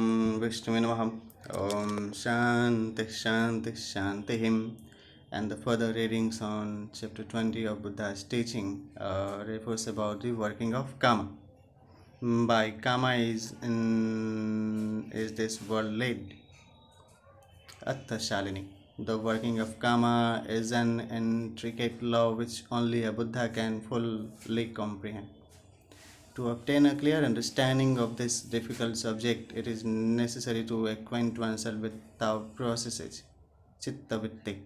Vishnu Namaha. Om Shanti Shanti Shantihim. And the further readings on chapter 20 of Buddha's teaching refers about the working of karma. By karma is this world led. Atha Shalini. The working of karma is an intricate law which only a Buddha can fully comprehend. To obtain a clear understanding of this difficult subject, it is necessary to acquaint oneself with the processes, chitta vitti,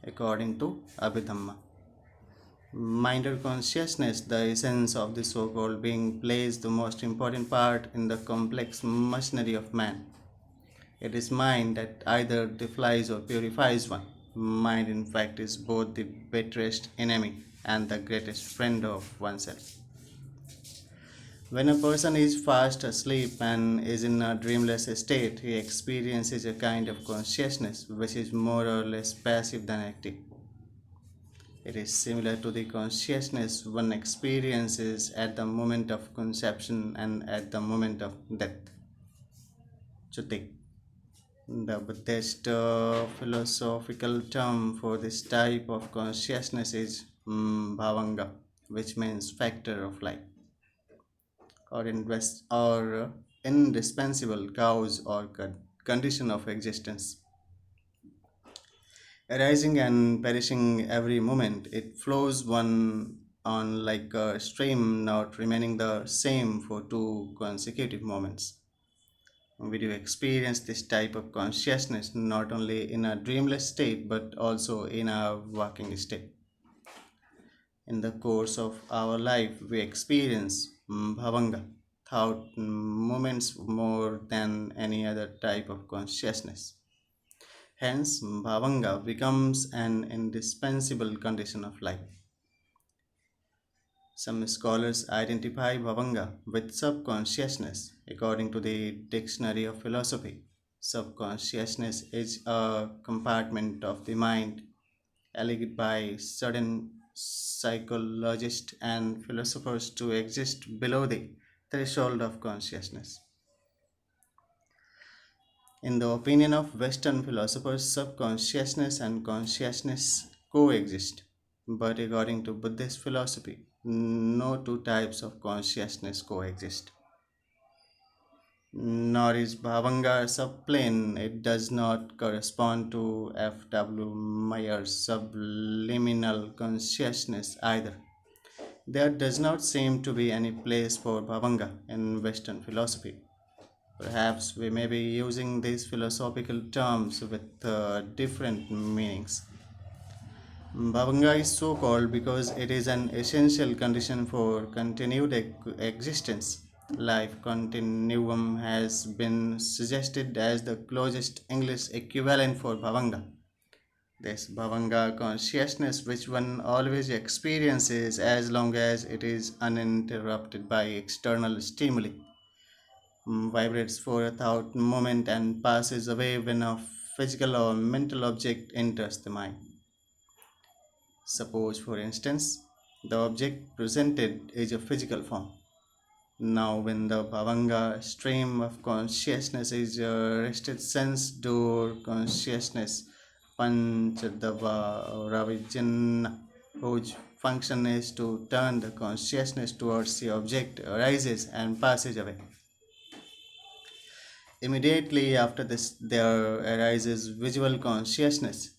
according to Abhidhamma. Mind or consciousness, the essence of the so called being, plays the most important part in the complex machinery of man. It is mind that either defiles or purifies one. Mind, in fact, is both the bitterest enemy and the greatest friend of oneself. When a person is fast asleep and is in a dreamless state, he experiences a kind of consciousness which is more or less passive than active. It is similar to the consciousness one experiences at the moment of conception and at the moment of death. Chuti. The Buddhist philosophical term for this type of consciousness is bhavanga, which means factor of life, or indispensable cause or condition of existence. Arising and perishing every moment, it flows one on like a stream, not remaining the same for two consecutive moments. We do experience this type of consciousness not only in a dreamless state but also in a waking state. In the course of our life, we experience bhavanga, thought moments more than any other type of consciousness. Hence, bhavanga becomes an indispensable condition of life. Some scholars identify bhavanga with subconsciousness. According to the Dictionary of Philosophy, subconsciousness is a compartment of the mind alleged by certain psychologists and philosophers to exist below the threshold of consciousness. In the opinion of Western philosophers, subconsciousness and consciousness coexist. But according to Buddhist philosophy, no two types of consciousness coexist. Nor is Bhavanga subplane, it does not correspond to F.W. Mayer's subliminal consciousness either. There does not seem to be any place for Bhavanga in Western philosophy. Perhaps we may be using these philosophical terms with different meanings. Bhavanga is so called because it is an essential condition for continued existence. Life continuum has been suggested as the closest English equivalent for Bhavanga. This Bhavanga consciousness, which one always experiences as long as it is uninterrupted by external stimuli, vibrates for a thought moment and passes away when a physical or mental object enters the mind. Suppose, for instance, the object presented is a physical form. Now, when the Bhavanga stream of consciousness is rested, sense door consciousness, Panchadava Ravijana, whose function is to turn the consciousness towards the object, arises and passes away. Immediately after this, there arises visual consciousness,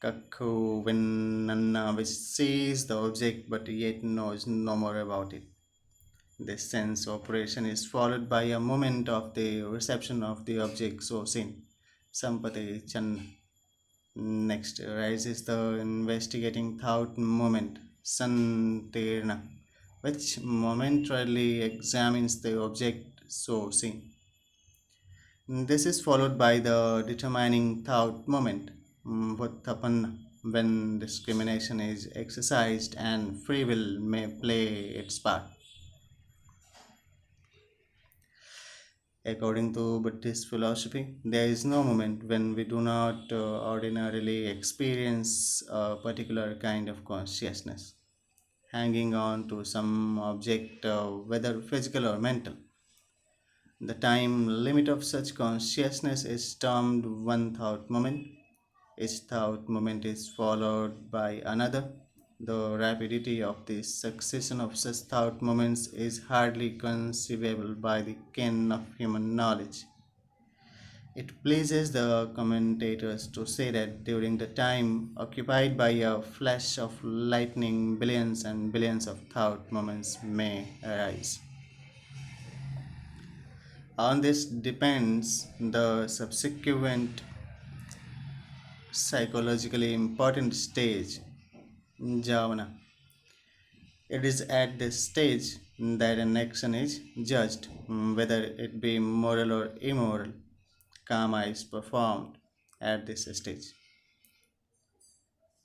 Kakhu Vinnana, which sees the object but yet knows no more about it. This sense operation is followed by a moment of the reception of the object so seen, Sampati Chan. Next arises the investigating thought moment, Santirna, which momentarily examines the object so seen. This is followed by the determining thought moment, Vutthapanna, when discrimination is exercised and free will may play its part. According to Buddhist philosophy, there is no moment when we do not ordinarily experience a particular kind of consciousness, hanging on to some object, whether physical or mental. The time limit of such consciousness is termed one thought moment. Each thought moment is followed by another. The rapidity of the succession of such thought moments is hardly conceivable by the ken of human knowledge. It pleases the commentators to say that during the time occupied by a flash of lightning, billions and billions of thought moments may arise. On this depends the subsequent psychologically important stage, jhana. It is at this stage that an action is judged, whether it be moral or immoral. Karma is performed at this stage.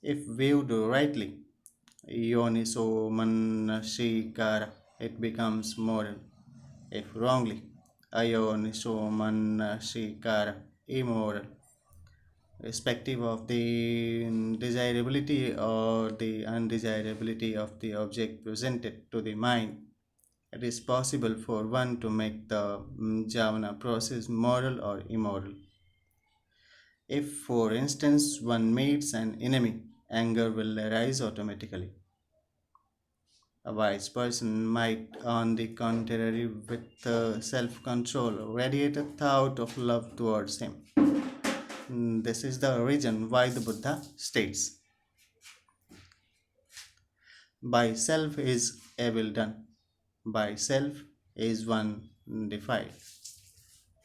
If viewed rightly, yoniso manashikara, it becomes moral. If wrongly, ayoniso manashikara, immoral. Respective of the desirability or the undesirability of the object presented to the mind, it is possible for one to make the jhana process moral or immoral. If, for instance, one meets an enemy, anger will arise automatically. A wise person might, on the contrary, with self control, radiate a thought of love towards him. This is the reason why the Buddha states, by self is evil done, by self is one defiled,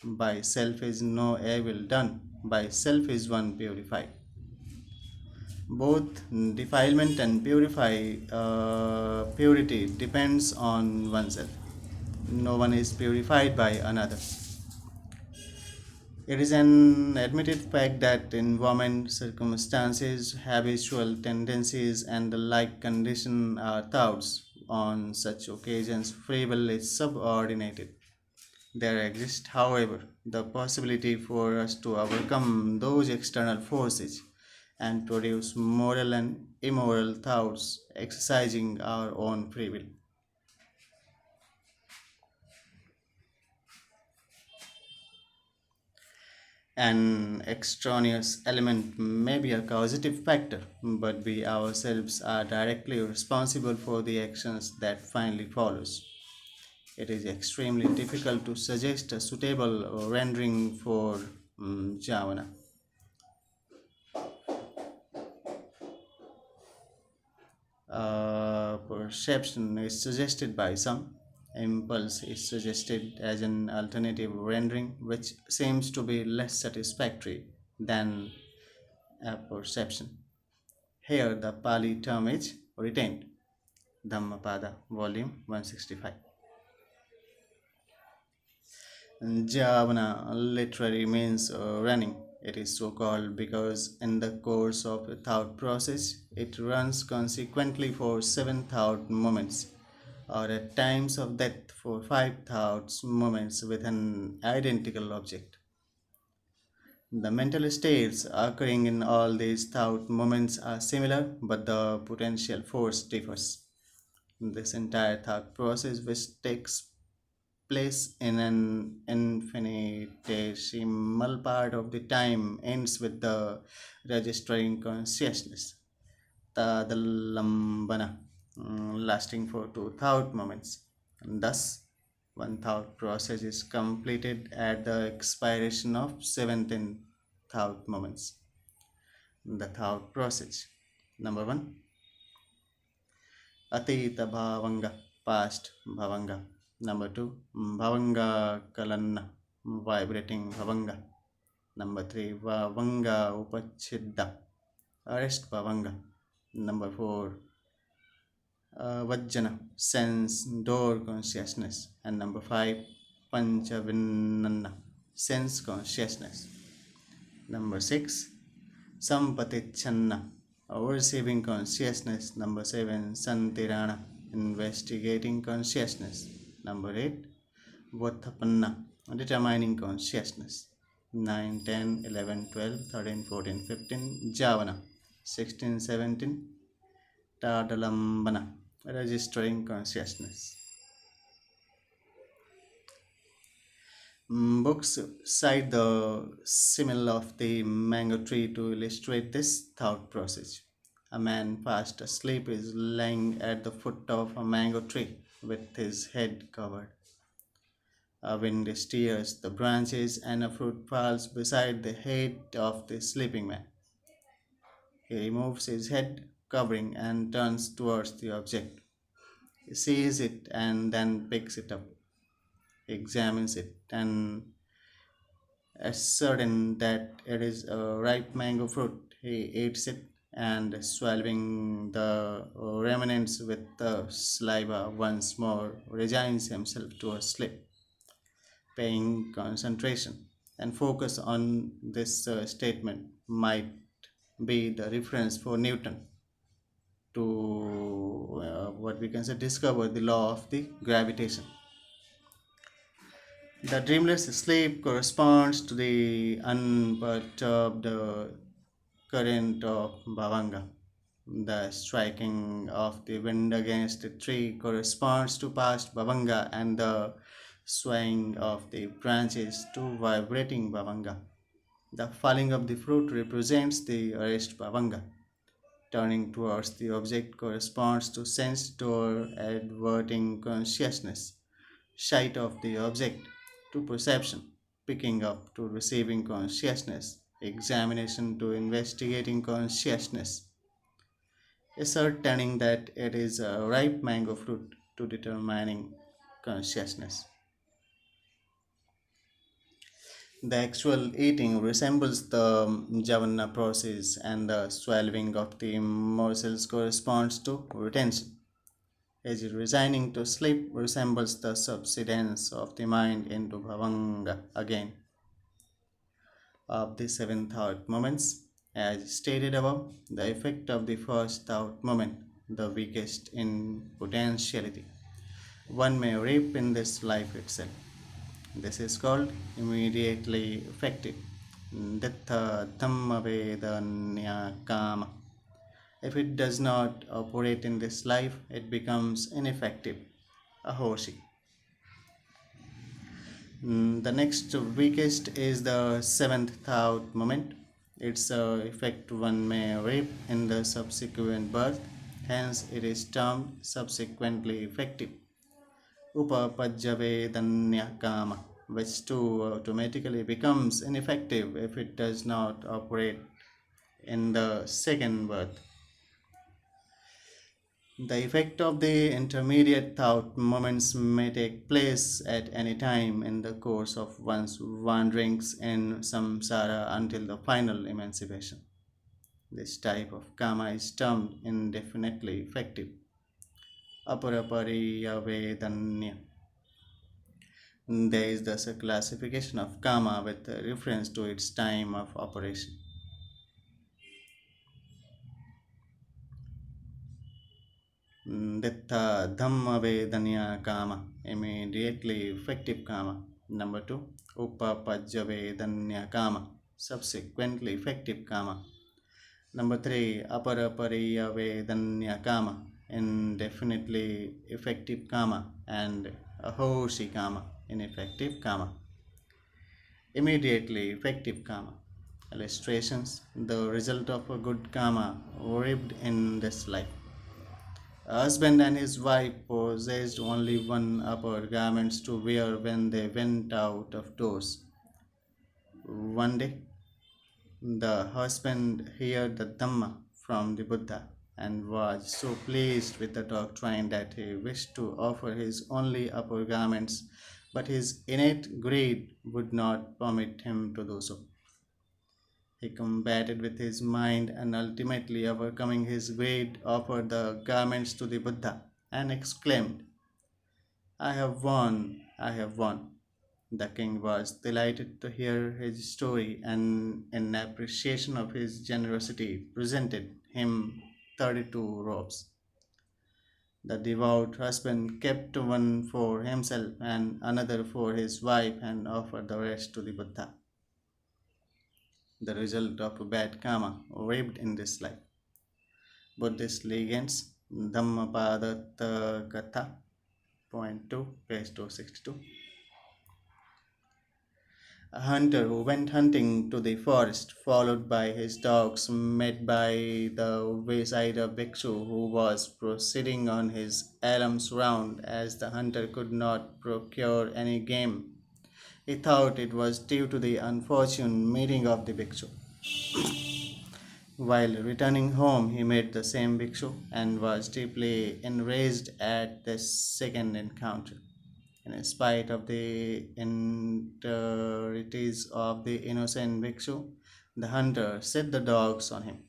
by self is no evil done, by self is one purified. Both defilement and purity depends on oneself. No one is purified by another. It is an admitted fact that environment, circumstances, habitual tendencies, and the like condition our thoughts. On such occasions, free will is subordinated. There exists, however, the possibility for us to overcome those external forces and produce moral and immoral thoughts, exercising our own free will. An extraneous element may be a causative factor, but we ourselves are directly responsible for the actions that finally follows. It is extremely difficult to suggest a suitable rendering for jhana. Perception is suggested by some. Impulse is suggested as an alternative rendering, which seems to be less satisfactory than a perception. Here, the Pali term is retained. Dhammapada, volume 165. Javana literally means running. It is so called because in the course of a thought process, it runs consequently for seven thought moments, or at times of that for five thought moments with an identical object. The mental states occurring in all these thought moments are similar, but the potential force differs. This entire thought process, which takes place in an infinitesimal part of the time, ends with the registering consciousness, tadalambana, lasting for two thought moments. And thus, one thought process is completed at the expiration of 17 thought moments. The thought process. Number one, Atita Bhavanga, past Bhavanga. Number two, Bhavanga Kalanna, vibrating Bhavanga. Number three, Bhavanga Upachidda, arrest Bhavanga. Number four, Vajjana, sense door consciousness. And number five, Panchavinnana, sense consciousness. Number six, Sampatichanna, receiving consciousness. Number seven, Santirana, investigating consciousness. Number eight, Vathapanna, determining consciousness. 9, 10, 11, 12, 13, 14, 15, Javana. 16, 17, registering consciousness. Books cite the simile of the mango tree to illustrate this thought process. A man fast asleep is lying at the foot of a mango tree with his head covered. A wind stirs the branches and a fruit falls beside the head of the sleeping man. He removes his head covering and turns towards the object. He sees it and then picks it up, examines it, and certain that it is a ripe mango fruit. He eats it and swallowing the remnants with the saliva once more resigns himself to a sleep, paying concentration and focus on this statement might be the reference for Newton to what we can say discover the law of the gravitation. The dreamless sleep corresponds to the unperturbed current of Bhavanga. The striking of the wind against the tree corresponds to past Bhavanga, and the swaying of the branches to vibrating Bhavanga. The falling of the fruit represents the arrest Bhavanga. Turning towards the object corresponds to sense door adverting consciousness. Sight of the object to perception, picking up to receiving consciousness, examination to investigating consciousness, ascertaining that it is a ripe mango fruit to determining consciousness. The actual eating resembles the javana process, and the swallowing of the morsels corresponds to retention. As resigning to sleep resembles the subsidence of the mind into bhavanga again. Of the seven thought moments, as stated above, the effect of the first thought moment, the weakest in potentiality, one may reap in this life itself. This is called immediately effective. Dittha dhamma vedanya kama. If it does not operate in this life, it becomes ineffective. Ahoshi. The next weakest is the seventh thought moment. Its effect one may reap in the subsequent birth, hence it is termed subsequently effective. Upapajjavedanya kama, which too automatically becomes ineffective if it does not operate in the second birth. The effect of the intermediate thought moments may take place at any time in the course of one's wanderings in samsara until the final emancipation. This type of karma is termed indefinitely effective. Aparaparyavedanya. There is thus a classification of karma with reference to its time of operation. Dittha Dhamma Vedanya Kama, immediately effective Kama. Number two, Upapajja Vedanya Kama, subsequently effective Kama. Number three, Aparapariya Vedanya Kama, indefinitely effective Kama. And Ahoshi Kama, ineffective Kama. Immediately effective Kama. Illustrations: the result of a good Kama reaped in this life. A husband and his wife possessed only one upper garments to wear when they went out of doors. One day, the husband heard the Dhamma from the Buddha and was so pleased with the doctrine that he wished to offer his only upper garments, but his innate greed would not permit him to do so. He combated with his mind and ultimately, overcoming his greed, offered the garments to the Buddha and exclaimed, I have won, I have won. The king was delighted to hear his story and, in appreciation of his generosity, presented him 32 robes. The devout husband kept one for himself and another for his wife and offered the rest to the Buddha. The result of a bad karma reaped in this life. Buddhist legends, Dhammapadatta Katha, point 2, page 262. A hunter who went hunting to the forest, followed by his dogs, met by the wayside a bhikshu who was proceeding on his alms round. As the hunter could not procure any game, he thought it was due to the unfortunate meeting of the bhikshu. While returning home, he met the same bhikshu and was deeply enraged at this second encounter. And in spite of the entreaties of the innocent bhikshu, the hunter set the dogs on him.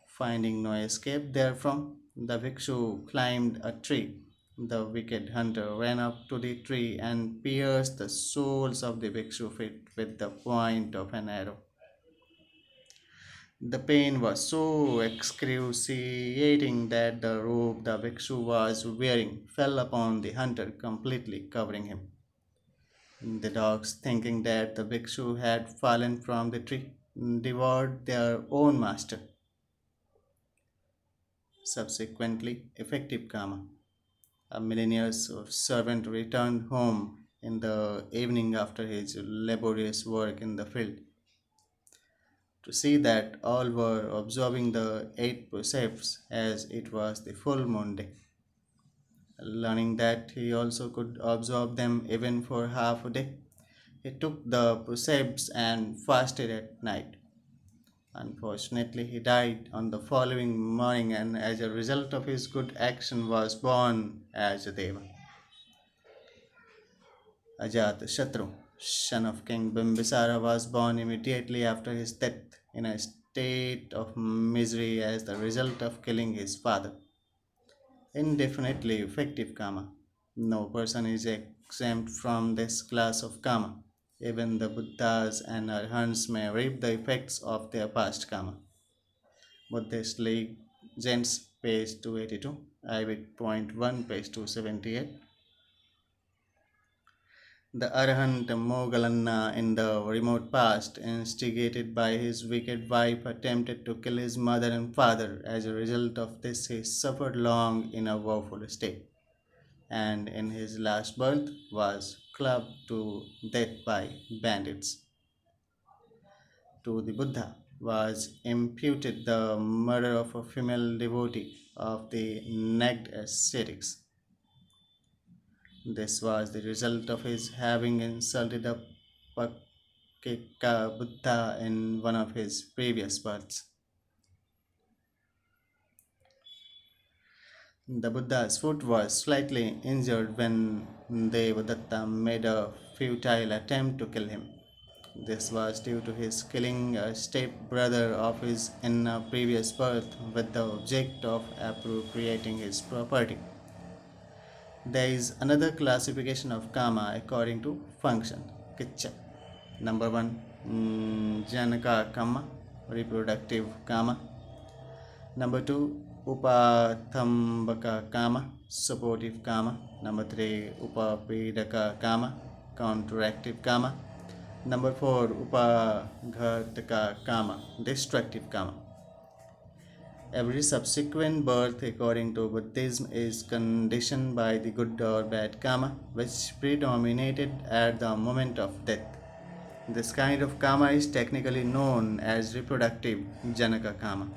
Finding no escape therefrom, the bhikshu climbed a tree. The wicked hunter ran up to the tree and pierced the soles of the bhikshu feet with the point of an arrow. The pain was so excruciating that the robe the bhikshu was wearing fell upon the hunter, completely covering him. The dogs, thinking that the bhikshu had fallen from the tree, devoured their own master. Subsequently, effective karma. A millionaire's servant returned home in the evening after his laborious work in the field to see that all were observing the eight precepts as it was the full moon day. Learning that he also could observe them even for half a day, he took the precepts and fasted at night. Unfortunately, he died on the following morning, and as a result of his good action, was born as a Deva. Ajatashatru, son of King Bimbisara, was born immediately after his death in a state of misery as the result of killing his father. Indefinitely effective karma. No person is exempt from this class of karma. Even the Buddhas and Arhants may reap the effects of their past karma. Buddhist Legends, page 282, IBIT point 1, page 278. The Arahant Mogalanna in the remote past, instigated by his wicked wife, attempted to kill his mother and father. As a result of this, he suffered long in a woeful state, and in his last birth was clubbed to death by bandits. To the Buddha was imputed the murder of a female devotee of the necked ascetics. This was the result of his having insulted a Pakeka Buddha in one of his previous births. The Buddha's foot was slightly injured when Devadatta made a futile attempt to kill him. This was due to his killing a step brother of his in a previous birth with the object of appropriating his property. There is another classification of karma according to function. Kicha. Number one, Janaka karma, reproductive karma. Number two, Upathambaka karma, supportive karma. Number three, Upapedaka karma, counteractive karma. Number four, Upaghataka karma, destructive karma. Every subsequent birth, according to Buddhism, is conditioned by the good or bad karma which predominated at the moment of death. This kind of karma is technically known as reproductive Janaka karma.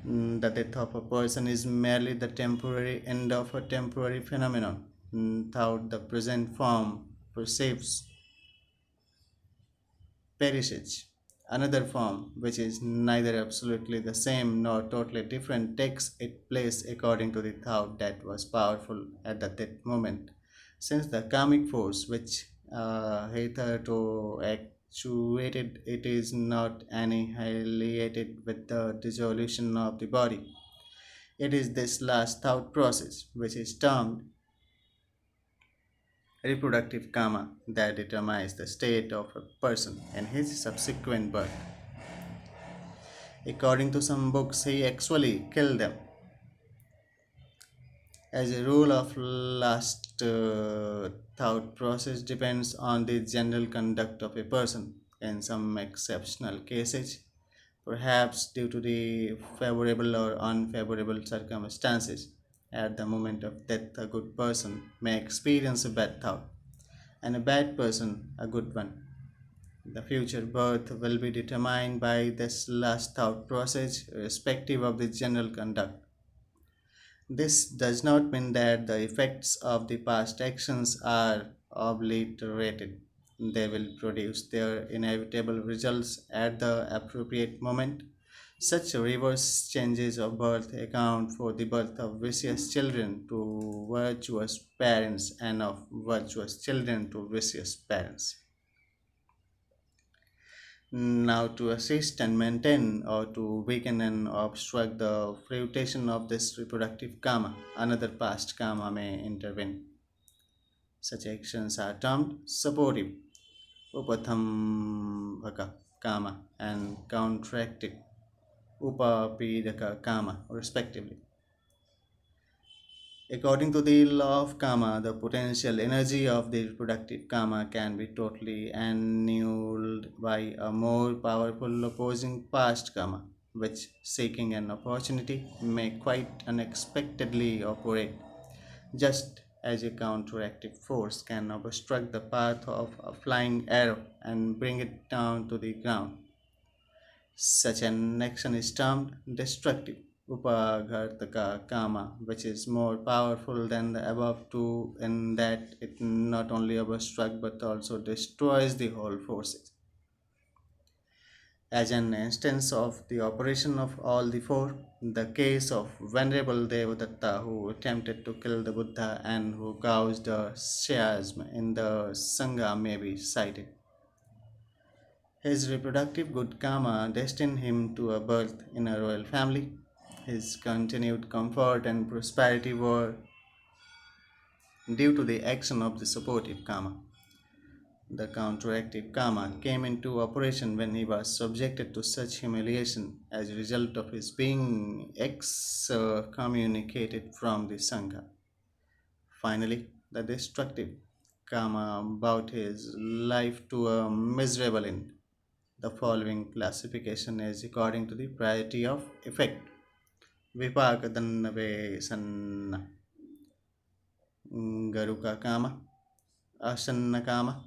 The death of a person is merely the temporary end of a temporary phenomenon. Thought the present form perceives perishes. Another form, which is neither absolutely the same nor totally different, takes its place according to the thought that was powerful at that moment. Since the karmic force which hitherto actuated it is not annihilated with the dissolution of the body, it is this last thought process, which is termed reproductive karma, that determines the state of a person in his subsequent birth. According to some books, he actually killed them. As a rule of last thought process depends on the general conduct of a person. In some exceptional cases, perhaps due to the favorable or unfavorable circumstances, at the moment of death, a good person may experience a bad thought. and a bad person a good one. The future birth will be determined by this last thought process, irrespective of the general conduct. This does not mean that the effects of the past actions are obliterated. They will produce their inevitable results at the appropriate moment. Such reverse changes of birth account for the birth of vicious children to virtuous parents and of virtuous children to vicious parents. Now, to assist and maintain or to weaken and obstruct the fruition of this reproductive karma, another past karma may intervene. Such actions are termed supportive, upatambhaka karma, and counteractive, upapidaka karma, respectively. According to the law of karma, the potential energy of the reproductive karma can be totally annulled by a more powerful opposing past karma, which, seeking an opportunity, may quite unexpectedly operate, just as a counteractive force can obstruct the path of a flying arrow and bring it down to the ground. Such an action is termed destructive upaghartaka kama, which is more powerful than the above two in that it not only obstructs but also destroys the whole forces. As an instance of the operation of all the four, the case of Venerable Devadatta who attempted to kill the Buddha and who caused a schism in the Sangha may be cited. His reproductive good karma destined him to a birth in a royal family. His continued comfort and prosperity were due to the action of the supportive karma. The counteractive karma came into operation when he was subjected to such humiliation as a result of his being excommunicated from the Sangha. Finally, the destructive karma brought his life to a miserable end. The following classification is according to the priority of effect. Vipakadanave sanna Garuka Kama, Asanna Kama,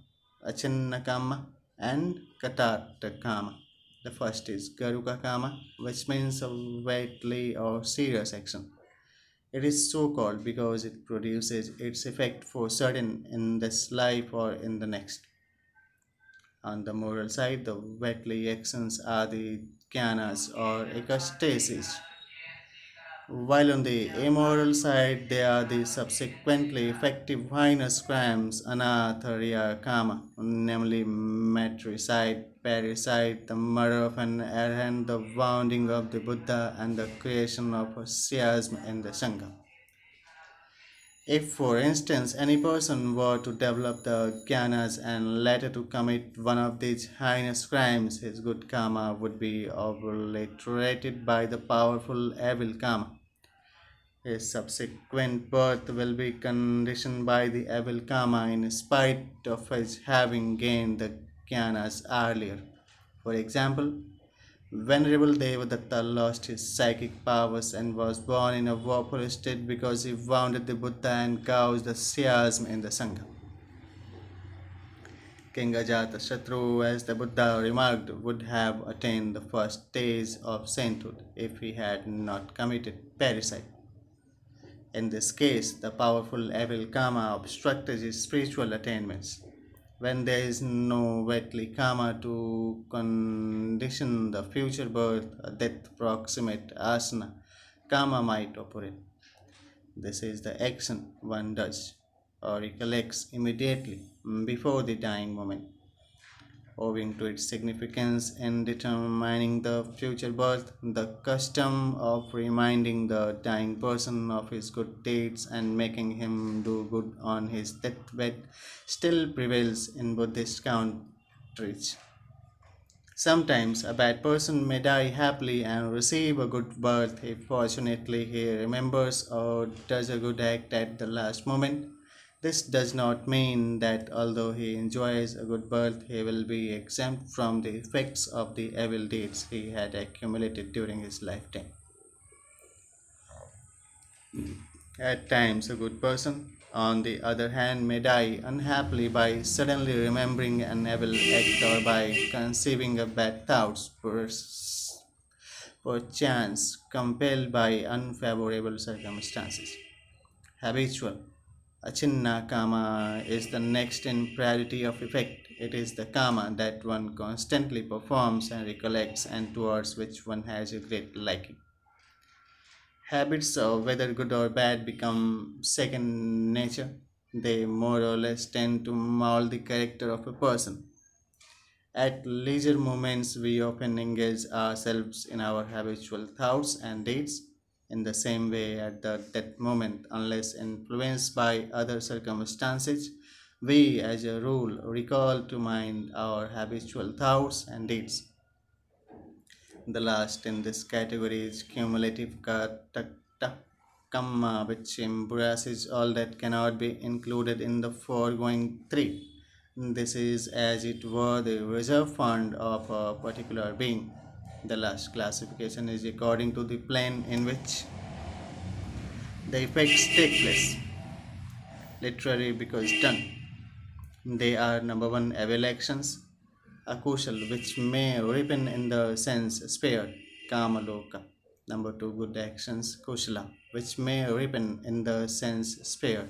Achinna Kama, and Katata Kama. The first is Garuka Kama, which means a weighty or serious action. It is so called because it produces its effect for certain in this life or in the next. On the moral side, the weighty actions are the jnanas or ekastasis, while on the immoral side, they are the subsequently effective heinous crimes anatharya kama, namely matricide, parricide, the murder of an arhat, the wounding of the Buddha, and the creation of a schism in the Sangha. If, for instance, any person were to develop the jnanas and later to commit one of these heinous crimes, his good karma would be obliterated by the powerful evil karma. His subsequent birth will be conditioned by the evil karma in spite of his having gained the jnanas earlier. For example, Venerable Devadatta lost his psychic powers and was born in a woeful state because he wounded the Buddha and caused a schism in the Sangha. King Ajatashatru, as the Buddha remarked, would have attained the first stage of sainthood if he had not committed parricide. In this case, the powerful evil karma obstructed his spiritual attainments. When there is no Vetli karma to condition the future birth, a death proximate asana karma might operate. This is the action one does or recollects immediately before the dying moment. Owing to its significance in determining the future birth, the custom of reminding the dying person of his good deeds and making him do good on his deathbed still prevails in Buddhist countries. Sometimes a bad person may die happily and receive a good birth if fortunately he remembers or does a good act at the last moment. This does not mean that although he enjoys a good birth, he will be exempt from the effects of the evil deeds he had accumulated during his lifetime. At times, a good person on the other hand, may die unhappily by suddenly remembering an evil act or by conceiving a bad thoughts, perchance compelled by unfavorable circumstances. Habitual. Achinna kama is the next in priority of effect. It is the kama that one constantly performs and recollects and towards which one has a great liking. Habits, whether good or bad, become second nature. They more or less tend to mold the character of a person. At leisure moments, we often engage ourselves in our habitual thoughts and deeds. In the same way, at that moment, unless influenced by other circumstances, we, as a rule, recall to mind our habitual thoughts and deeds. The last in this category is cumulative kamma, which embraces all that cannot be included in the foregoing three. This is as it were the reserve fund of a particular being. The last classification is according to the plane in which the effects take place, literally because done. They are number one, evil actions, akushal, which may ripen in the sense spared, kamaloka. Number two, good actions, kushala, which may ripen in the sense spared.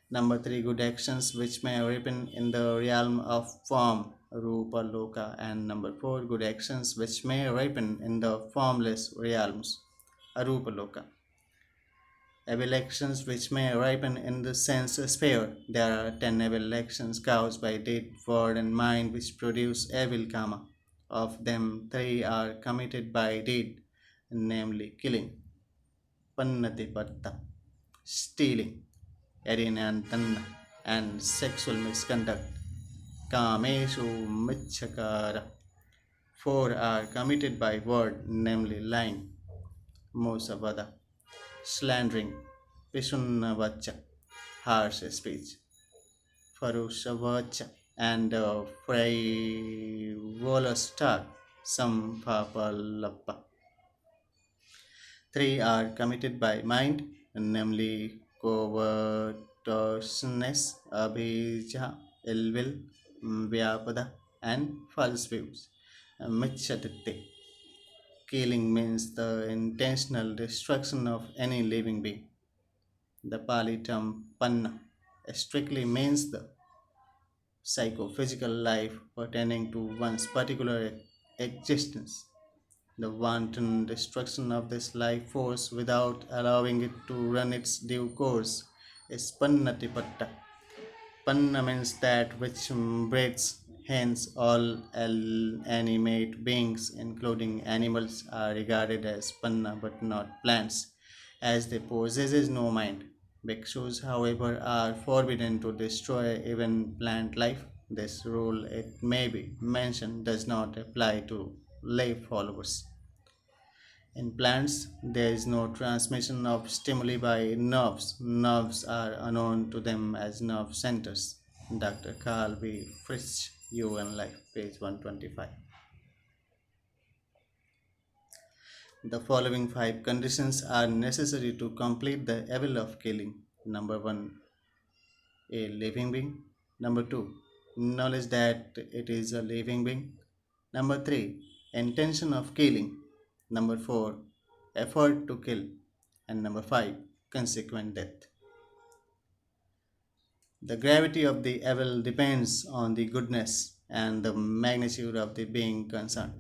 Number three, good actions, which may ripen in the realm of form, rupa loka. And number four, good actions, which may ripen in the formless realms, arupa loka. Evil actions which may ripen in the sense sphere. There are 10 evil actions caused by deed, word, and mind which produce evil karma. Of them, 3 are committed by deed, namely killing, pannatipatta, stealing, yarinantanna, and sexual misconduct, kameshu michakara. 4 are committed by word, namely lying, musavada, slandering, Visunnavacha, harsh speech, Farushavacha, and frivolous talk, Sampapalappa. 3 are committed by mind, namely covetousness, abhija, ill will, vyapada, and false views. Michaditte. Killing means the intentional destruction of any living being. The Pali term panna strictly means the psychophysical life pertaining to one's particular existence. The wanton destruction of this life force without allowing it to run its due course is pannatipatta. Panna means that which breeds, hence, all animate beings, including animals, are regarded as panna but not plants, as they possess no mind. Bhikshus, however, are forbidden to destroy even plant life. This rule, it may be mentioned, does not apply to lay followers. In plants, there is no transmission of stimuli by nerves. Nerves are unknown to them as nerve centers. Dr. Carl B. Fritsch, UN Life, page 125. The following 5 conditions are necessary to complete the evil of killing. Number 1, a living being. Number 2, knowledge that it is a living being. Number 3, intention of killing. Number 4, effort to kill. And number 5, consequent death. The gravity of the evil depends on the goodness and the magnitude of the being concerned.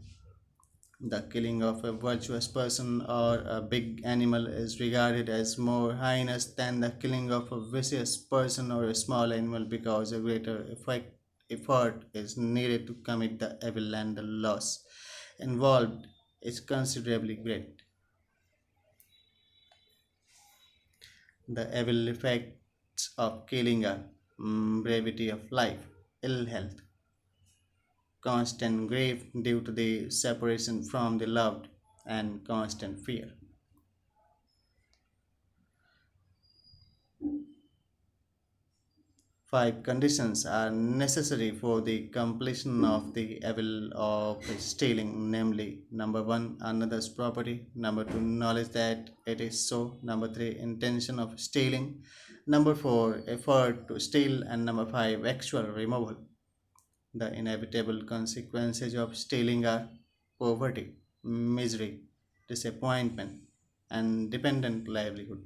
The killing of a virtuous person or a big animal is regarded as more heinous than the killing of a vicious person or a small animal because a greater effort is needed to commit the evil and the loss involved is considerably great. The evil effects of killing are brevity of life, ill health, constant grief due to the separation from the loved, and constant fear. 5 conditions are necessary for the completion of the evil of stealing, namely number 1, another's property, number 2, knowledge that it is so, number 3, intention of stealing, Number 4, effort to steal. And number 5, actual removal. The inevitable consequences of stealing are poverty, misery, disappointment, and dependent livelihood.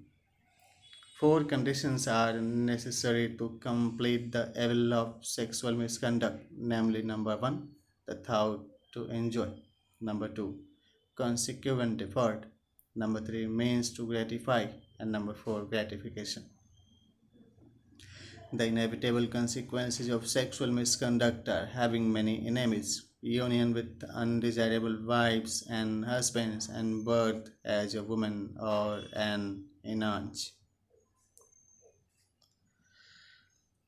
Four conditions are necessary to complete the evil of sexual misconduct, namely number 1, the thought to enjoy, number 2, consequent effort, number 3, means to gratify, and number 4, gratification. The inevitable consequences of sexual misconduct are having many enemies, union with undesirable wives and husbands, and birth as a woman or an enanche.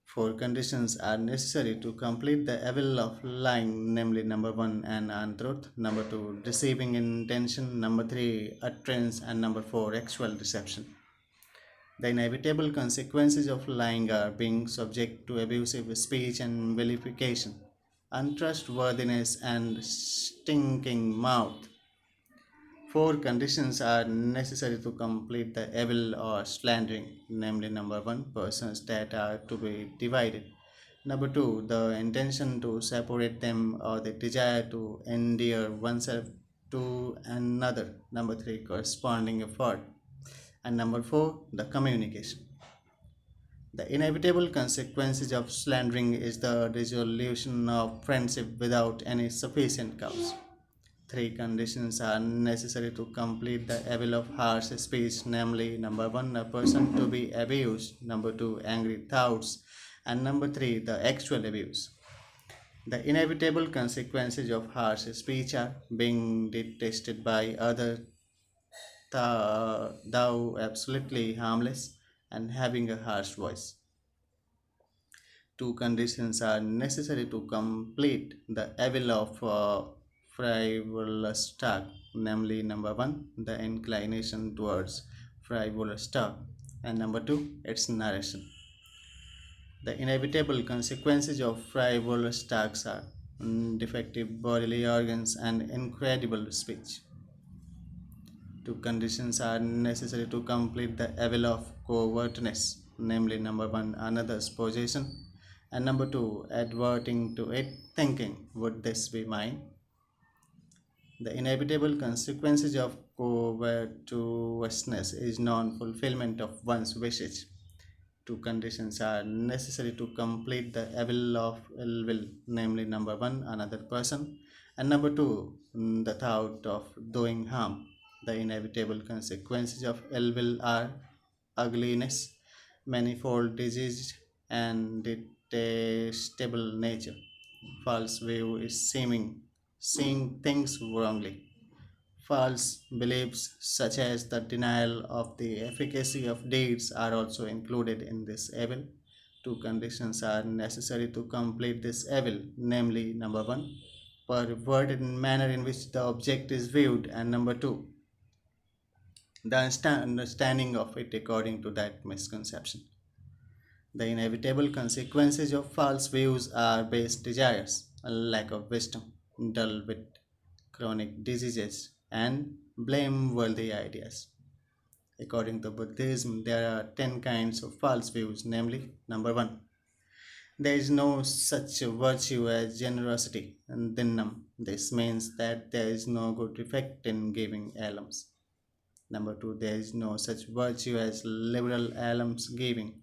Four conditions are necessary to complete the evil of lying, namely number 1, an untruth, number 2, deceiving intention, number 3, utterance, and number 4, actual deception. The inevitable consequences of lying are being subject to abusive speech and vilification, untrustworthiness, and stinking mouth. Four conditions are necessary to complete the evil or slandering, namely number 1, persons that are to be divided. Number 2, the intention to separate them or the desire to endear oneself to another. Number 3, corresponding effort. And number 4, the communication. The inevitable consequences of slandering is the dissolution of friendship without any sufficient cause. Three conditions are necessary to complete the evil of harsh speech, namely number 1, a person to be abused, number 2, angry thoughts, and number 3, the actual abuse. The inevitable consequences of harsh speech are being detested by others, thou absolutely harmless, and having a harsh voice. Two conditions are necessary to complete the evil of frivolous talk, namely number 1, the inclination towards frivolous talk, and number 2, its narration. The inevitable consequences of frivolous talks are defective bodily organs and incredible speech. Two conditions are necessary to complete the evil of covetousness, namely number 1, another's possession, and number 2, adverting to it, thinking, would this be mine? The inevitable consequences of covetousness is non fulfillment of one's wishes. Two conditions are necessary to complete the evil of ill will, namely number 1, another person, and number 2, the thought of doing harm. The inevitable consequences of ill will are ugliness, manifold disease, and detestable nature. False view is seeing things wrongly. False beliefs, such as the denial of the efficacy of deeds, are also included in this evil. Two conditions are necessary to complete this evil, namely number 1, perverted manner in which the object is viewed, and number 2, the understanding of it according to that misconception. The inevitable consequences of false views are base desires, a lack of wisdom, dull wit, chronic diseases, and blameworthy ideas. According to Buddhism, there are 10 kinds of false views, namely, number 1, there is no such virtue as generosity and dinam. This means that there is no good effect in giving alms. Number 2, there is no such virtue as liberal alms giving,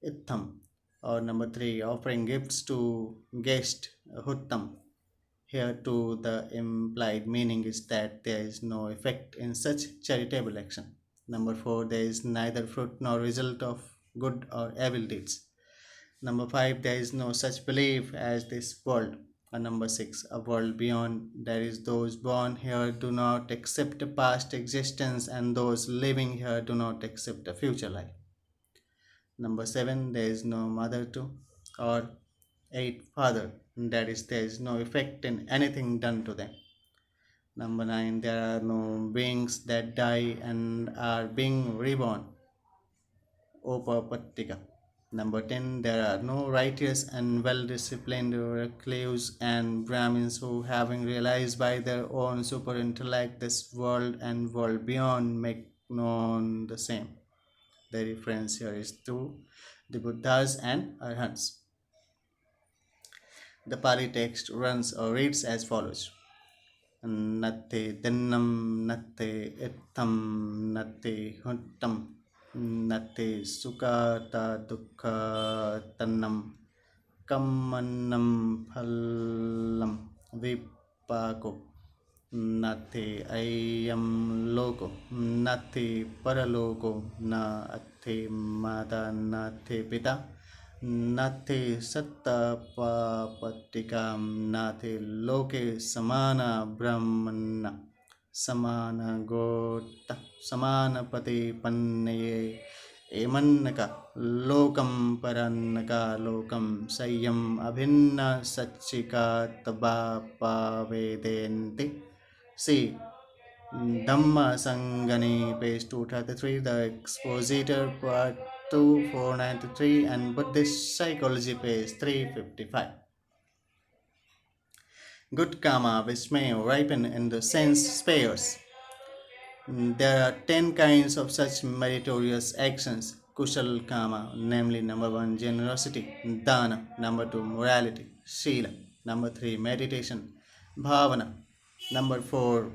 itham. Or number 3, offering gifts to guest, huttam. Here too, the implied meaning is that there is no effect in such charitable action. Number 4, there is neither fruit nor result of good or evil deeds. Number 5, there is no such belief as this world. And number 6, a world beyond. There is those born here do not accept a past existence, and those living here do not accept a future life. Number 7, there is no mother to, or 8, father. That is, there is no effect in anything done to them. Number 9, there are no beings that die and are being reborn. Upapattika. Number 10, there are no righteous and well disciplined recluse and Brahmins who, having realized by their own super intellect this world and world beyond, make known the same. The reference here is to the Buddhas and Arhats. The Pali text runs or reads as follows: Natte Dennam, Natte Ittam, Natte Huntam, Natte Sukata Dukha Tannam, Kamannam Phallam Vipako, Nate ayam loko, nate paraloko, na ate mata, nate pita, nate satta papatikam, nate loke samana brahmana, samana gota, samana pati pannaye, emannaka, lokam parannaka, lokam sayam abhinna sachika tabapa vedenti. See, Dhamma Sangani, page 233, The Expositor, part 2, 493, and Buddhist Psychology, page 355. Good karma, which may ripen in the sense spheres. There are 10 kinds of such meritorious actions. Kushal karma, namely number 1, generosity; dana, number 2, morality; shila, number 3, meditation; bhavana, number 4,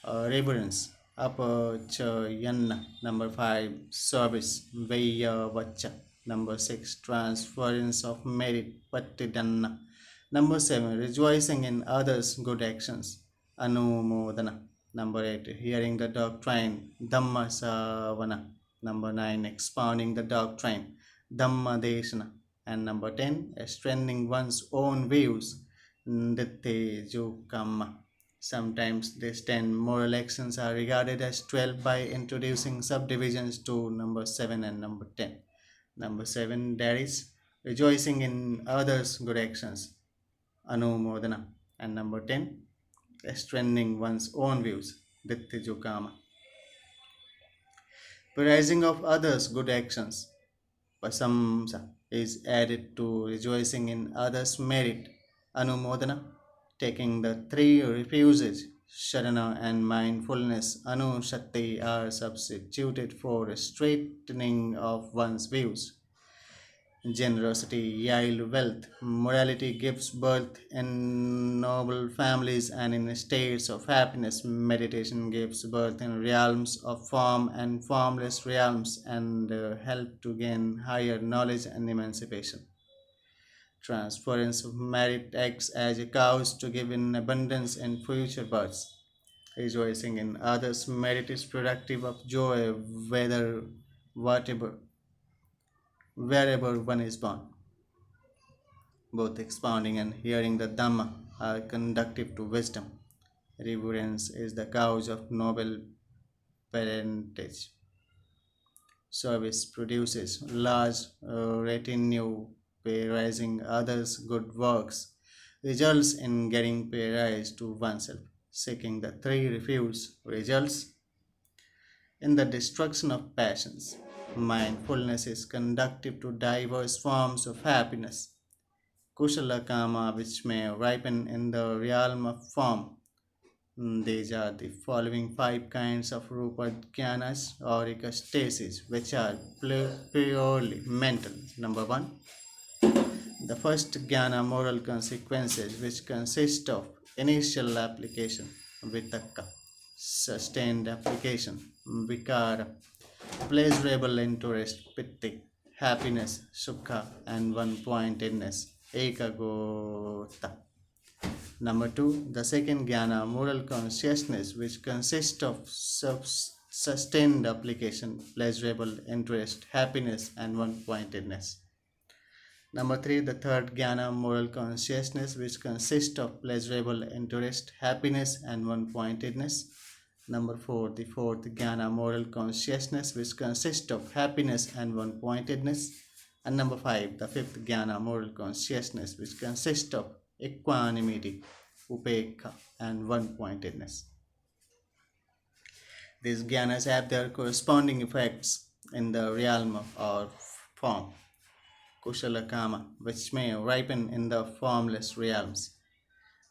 reverence; apachayana, number 5, service; vacha, number 6, transference of merit; patidanna, number 7, rejoicing in others' good actions; anumodana, number 8, hearing the doctrine; dhammasavana, number 9, expounding the doctrine; dhammadesana, and number 10, strengthening one's own views; Nitya. Sometimes these 10 moral actions are regarded as 12 by introducing subdivisions to number 7 and number 10. Number 7, there is rejoicing in others' good actions, anumodana, and number 10, strengthening one's own views, ditthijukama. Praising of others' good actions, pasamsa, is added to rejoicing in others' merit, anumodana. Taking the three refuges, Sharana and mindfulness, Anushakti, are substituted for straightening of one's views. Generosity yield wealth. Morality gives birth in noble families and in states of happiness. Meditation gives birth in realms of form and formless realms and help to gain higher knowledge and emancipation. Transference of merit acts as a cause to give in abundance in future births. Rejoicing in others' merit is productive of joy, whether whatever wherever one is born. Both expounding and hearing the Dhamma are conducive to wisdom. Reverence is the cause of noble parentage. Service produces large retinue. Praising others' good works results in getting praise to oneself. Seeking the three refuges results in the destruction of passions. Mindfulness is conducive to diverse forms of happiness. Kushala Kama, which may ripen in the realm of form. These are the following 5 kinds of Rupa Jnanas or ekastasis, which are purely mental. Number 1, the first jnana, moral consequences, which consist of initial application, vitaka; sustained application, vikara; pleasurable interest, pitti; happiness, sukha; and one-pointedness, ekagota. Number 2, the second jnana, moral consciousness, which consists of sustained application, pleasurable interest, happiness, and one-pointedness. Number 3, the third jnana, moral consciousness, which consists of pleasurable interest, happiness, and one-pointedness. Number 4, the fourth jnana, moral consciousness, which consists of happiness and one-pointedness. And number 5, the fifth jnana, moral consciousness, which consists of equanimity, upekha, and one-pointedness. These jnanas have their corresponding effects in the realm or form, kushala kama, which may ripen in the formless realms.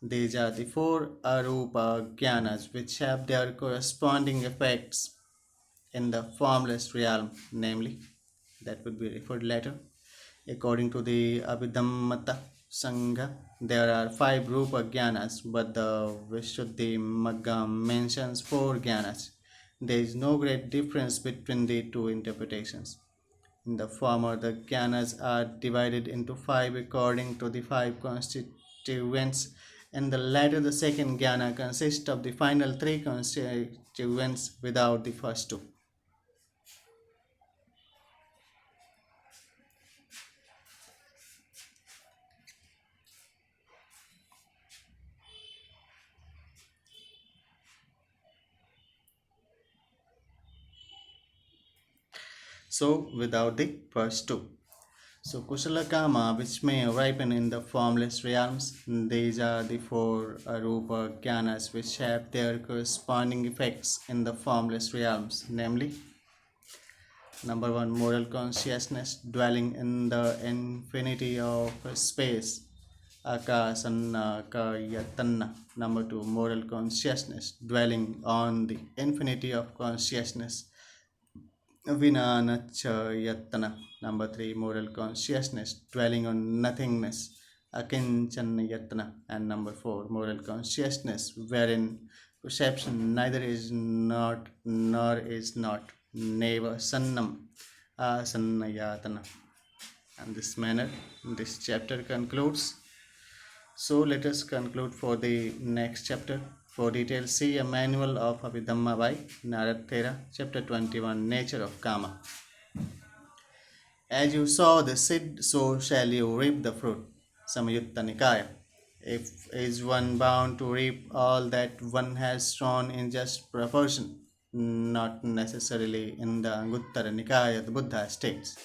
These are the 4 arupa jnanas, which have their corresponding effects in the formless realm, namely, that would be referred later. According to the Abhidhammata Sangha, there are five Rupa Jnanas, but the Vishuddhi Magga mentions four Jnanas. There is no great difference between the two interpretations. In the former, the Jnanas are divided into five according to the five constituents. In the latter, the second Jnana consists of the final three constituents without the first two. So, without the first two. So, Kusala Kama, which may ripen in the formless realms, these are the four Arupa Jnanas which have their corresponding effects in the formless realms, namely, number one, moral consciousness dwelling in the infinity of space, Akasanna Kayatanna. Number two, moral consciousness dwelling on the infinity of consciousness, Vinanachayatana. Number three, moral consciousness dwelling on nothingness, Akinchanayatana. And number four, moral consciousness wherein perception neither is not nor is not, Neva Sannam, Asannayatana. And this manner, this chapter concludes. So let us conclude for the next chapter. For details, see a manual of Abhidhamma by Narad Thera, chapter 21, Nature of Kama. As you sow the seed, so shall you reap the fruit. Samayutta Nikaya. If is one bound to reap all that one has sown in just proportion, not necessarily in the Anguttara Nikaya, the Buddha states.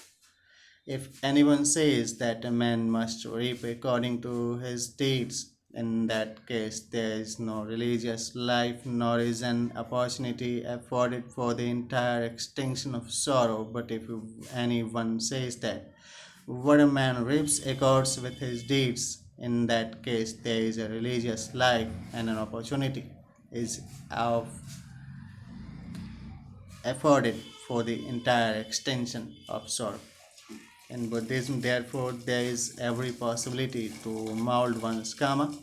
If anyone says that a man must reap according to his deeds, in that case there is no religious life nor is an opportunity afforded for the entire extinction of sorrow. But if anyone says that what a man reaps accords with his deeds, in that case there is a religious life and an opportunity is afforded for the entire extinction of sorrow. In Buddhism, therefore, there is every possibility to mold one's karma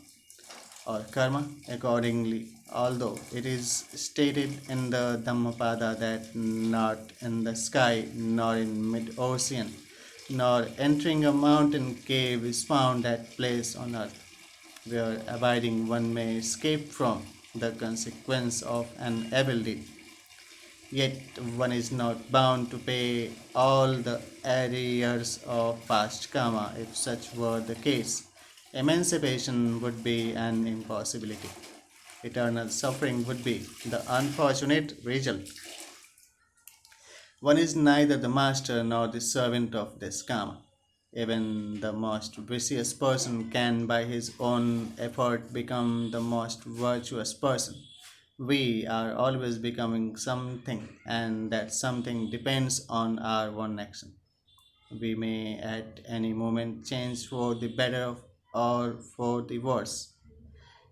or karma accordingly, although it is stated in the Dhammapada that not in the sky, nor in mid-ocean, nor entering a mountain cave is found that place on earth where abiding one may escape from the consequence of an evil deed. Yet one is not bound to pay all the arrears of past karma. If such were the case, emancipation would be an impossibility. Eternal suffering would be the unfortunate result. One is neither the master nor the servant of this karma. Even the most vicious person can, by his own effort, become the most virtuous person. We are always becoming something, and that something depends on our one action. We may at any moment change for the better or for the worse.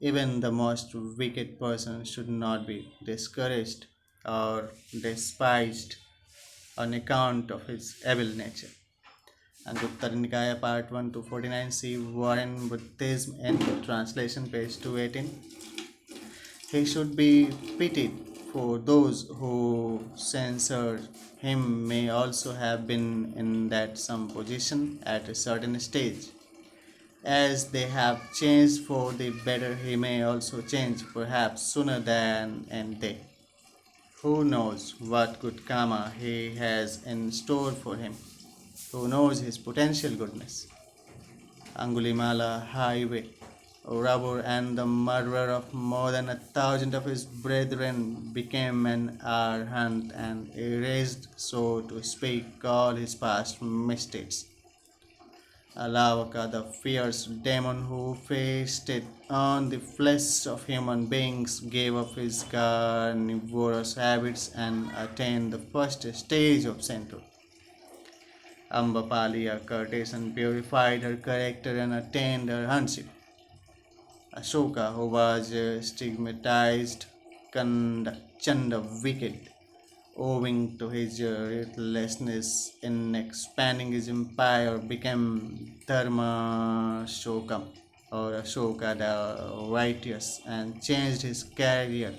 Even the most wicked person should not be discouraged or despised on account of his evil nature. Anguttara Nikaya Part 1 to 49, see Warren Buddhism in translation, page 218. He should be pitied, for those who censored him may also have been in that some position at a certain stage. As they have changed for the better, he may also change, perhaps sooner than and they. Who knows what good karma he has in store for him? Who knows his potential goodness? Angulimala highway robber and the murderer of more than 1,000 of his brethren became an arhat and erased, so to speak, all his past mistakes. Alavaka, the fierce demon who feasted on the flesh of human beings, gave up his carnivorous habits and attained the first stage of sainthood. Ambapali, a courtesan, purified her character and attained her arhatship. Ashoka, who was stigmatized, Chanda wicked, owing to his relentlessness in expanding his empire, became Dharmashokam or Ashoka the Righteous and changed his career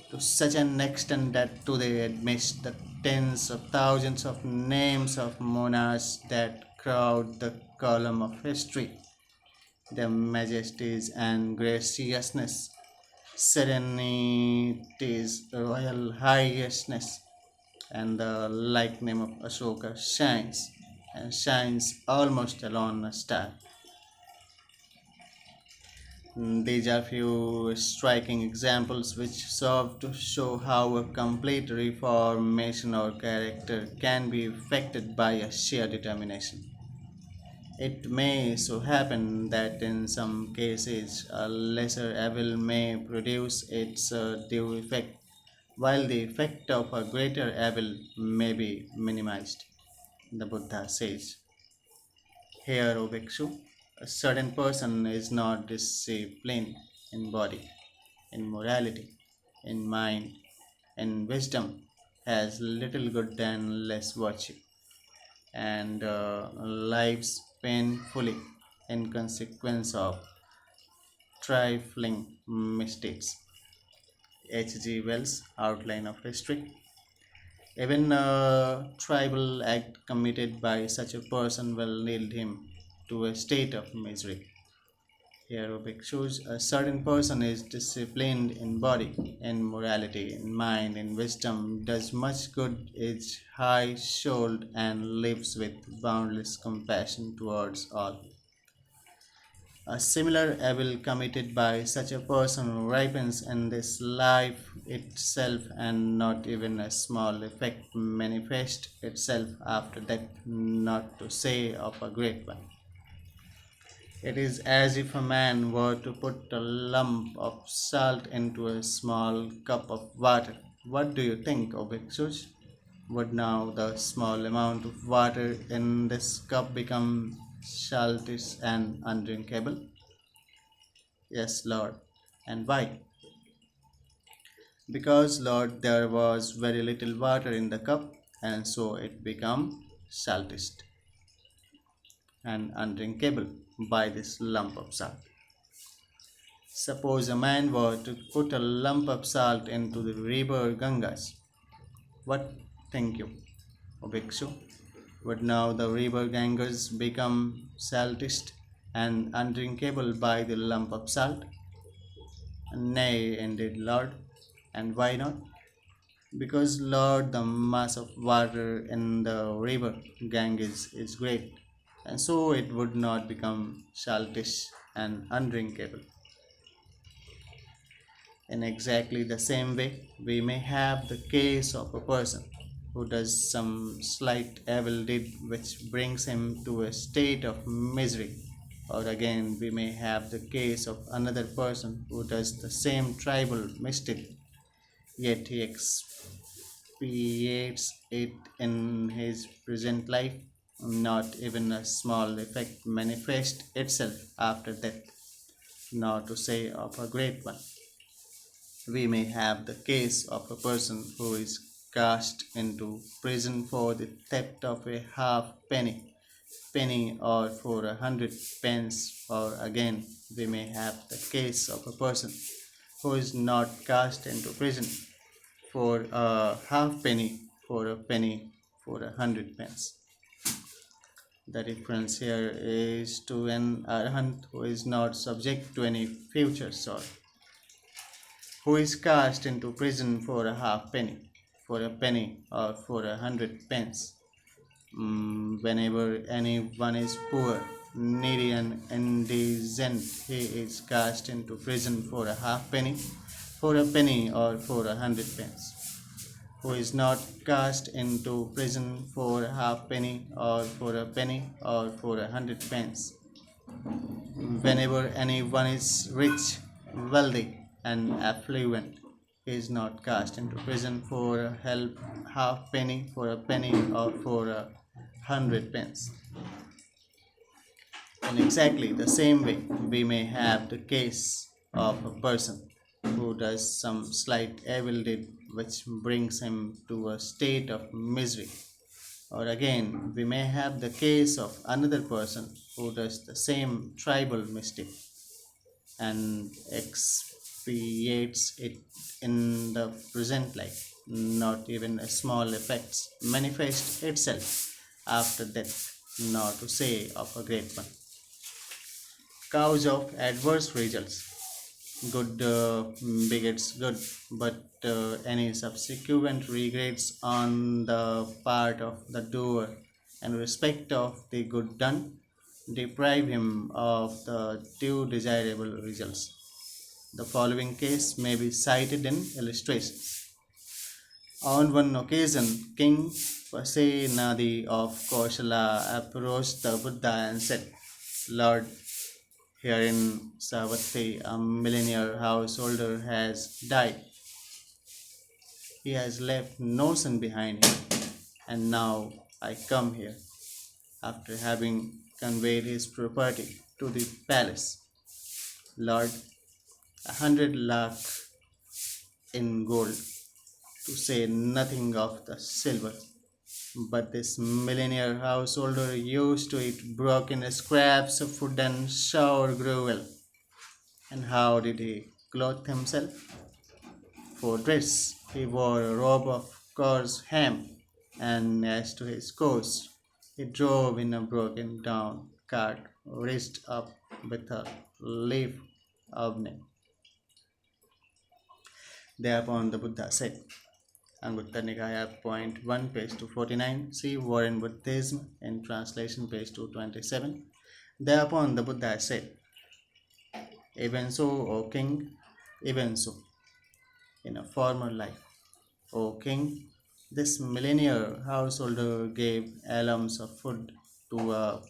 to such an extent that today amidst the tens of thousands of names of monarchs that crowd the column of history, their majesties and graciousness, serenities, royal highness, and the like name of Ashoka shines and shines almost alone a star. These are few striking examples which serve to show how a complete reformation or character can be effected by a sheer determination. It may so happen that in some cases a lesser evil may produce its due effect, while the effect of a greater evil may be minimized. The Buddha says, here, O Bhikshu, a certain person is not disciplined in body, in morality, in mind, in wisdom, has little good and less virtue, and lives painfully in consequence of trifling mistakes. H.G. Wells, Outline of History. Even a tribal act committed by such a person will lead him to a state of misery. Here, shows a certain person is disciplined in body, in morality, in mind, in wisdom, does much good, is high souled, and lives with boundless compassion towards all. A similar evil committed by such a person ripens in this life itself, and not even a small effect manifests itself after death, not to say of a great one. It is as if a man were to put a lump of salt into a small cup of water. What do you think, O Bhikshus? Would now the small amount of water in this cup become saltish and undrinkable? Yes, Lord. And why? Because, Lord, there was very little water in the cup, and so it became saltish and undrinkable by this lump of salt. Suppose a man were to put a lump of salt into the river Gangas. What think you, O Bhikshu? Would now the river Ganges become saltish and undrinkable by the lump of salt? Nay, indeed, Lord. And why not? Because, Lord, the mass of water in the river Ganges is great, and so it would not become saltish and undrinkable. In exactly the same way, we may have the case of a person who does some slight evil deed which brings him to a state of misery. Or again, we may have the case of another person who does the same tribal mistake, yet he expiates it in his present life. Not even a small effect manifests itself after death, nor to say of a great one. We may have the case of a person who is cast into prison for the theft of a penny or for 100 pence, or again, we may have the case of a person who is not cast into prison for a halfpenny, for a penny, for 100 pence. The difference here is to an arahant who is not subject to any future sorrow, who is cast into prison for a halfpenny, for a penny, or for 100 pence. Whenever anyone is poor, needy, and indigent, he is cast into prison for a halfpenny, for a penny, or for 100 pence. Who is not cast into prison for a halfpenny, or for a penny, or for 100 pence. Whenever anyone is rich, wealthy, and affluent, he is not cast into prison for a halfpenny, for a penny, or for 100 pence. In exactly the same way, we may have the case of a person who does some slight evil deed which brings him to a state of misery. Or again, we may have the case of another person who does the same tribal mistake and expiates it in the present life. Not even a small effect manifests itself after death, nor to say of a great one. Cause of adverse results. Good begets good, but any subsequent regrets on the part of the doer in respect of the good done deprive him of the due desirable results. The following case may be cited in illustration. On one occasion, King Pasenadi of Koshala approached the Buddha and said, Lord, here in Savatthi, a millionaire householder has died. He has left no son behind him, and now I come here after having conveyed his property to the palace. Lord, 100 lakh in gold, to say nothing of the silver. But this millionaire householder used to eat broken scraps of food and sour gruel. And how did he clothe himself? For dress, he wore a robe of coarse ham, and as to his course, he drove in a broken down cart raised up with a leaf awning. Thereupon the Buddha said, Anguttara Nikaya, point 1, page 249. See Warren Buddhism in translation, page 227. Thereupon the Buddha said, Even so, O king, even so, in a former life, O king, this millionaire householder gave alms of food to a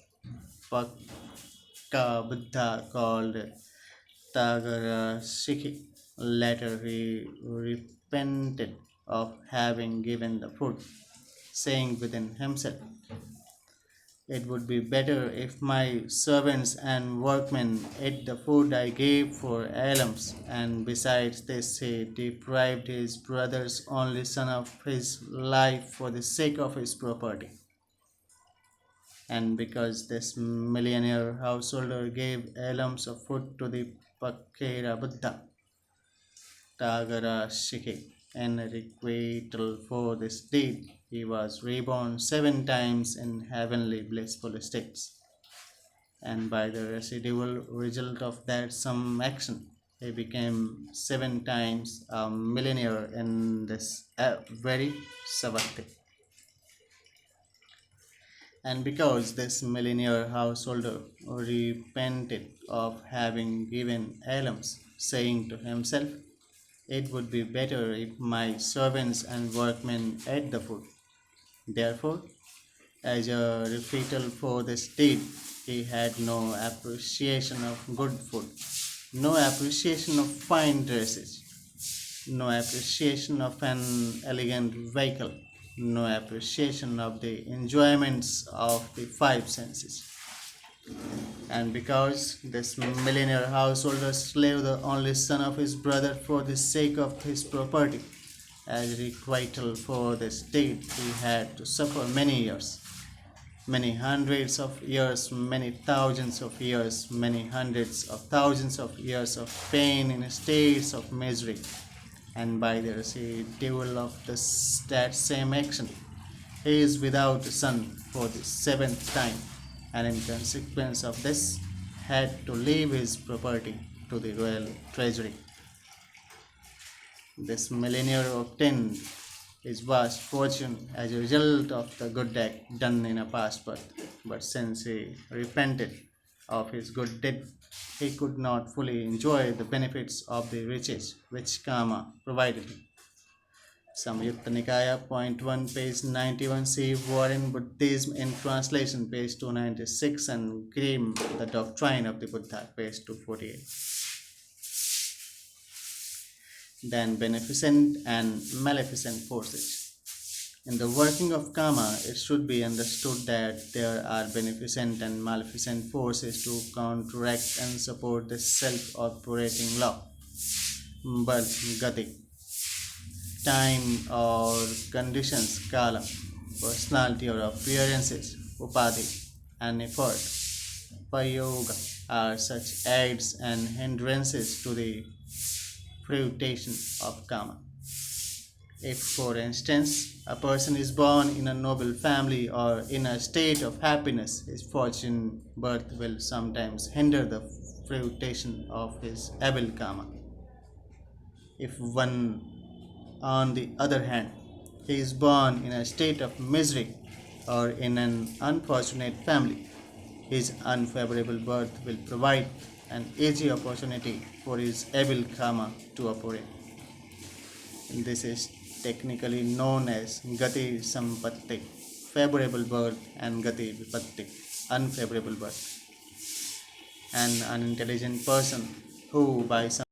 Pakka Buddha called Tagarashiki. Later he repented of having given the food, saying within himself, It would be better if my servants and workmen ate the food I gave for alms, and besides this, he deprived his brother's only son of his life for the sake of his property. And because this millionaire householder gave alms of food to the Pakera Buddha, Tagarashiki, in requital for this deed, he was reborn 7 times in heavenly blissful states. And by the residual result of that some action, he became 7 times a millionaire in this very Savatthi. And because this millionaire householder repented of having given alms, saying to himself, It would be better if my servants and workmen ate the food. Therefore, as a requital for this deed, he had no appreciation of good food, no appreciation of fine dresses, no appreciation of an elegant vehicle, no appreciation of the enjoyments of the 5 senses. And because this millionaire householder slew the only son of his brother for the sake of his property, as requital for this deed, he had to suffer many years, many hundreds of years, many thousands of years, many hundreds of thousands of years of pain in states of misery. And by the residual of that same action, he is without a son for the 7th time, and in consequence of this, had to leave his property to the royal treasury. This millionaire obtained his vast fortune as a result of the good act done in a past birth, but since he repented of his good deed, he could not fully enjoy the benefits of the riches which karma provided him. Samyutta Nikaya, point 1, page 91. See Warren Buddhism in translation, page 296, and Grimm, The Doctrine of the Buddha, page 248. Then beneficent and maleficent forces. In the working of karma, it should be understood that there are beneficent and maleficent forces to counteract and support the self-operating law. Birth, Gati. time or conditions, kala, personality or appearances, upadhi, and effort, payoga, are such aids and hindrances to the fruition of karma. If, for instance, a person is born in a noble family or in a state of happiness, his fortune birth will sometimes hinder the fruition of his evil karma. If one, on the other hand, he is born in a state of misery or in an unfortunate family, his unfavorable birth will provide an easy opportunity for his evil karma to operate. This is technically known as Gati Sampatti, favorable birth, and Gati Vipatti, unfavorable birth. An unintelligent person who, by some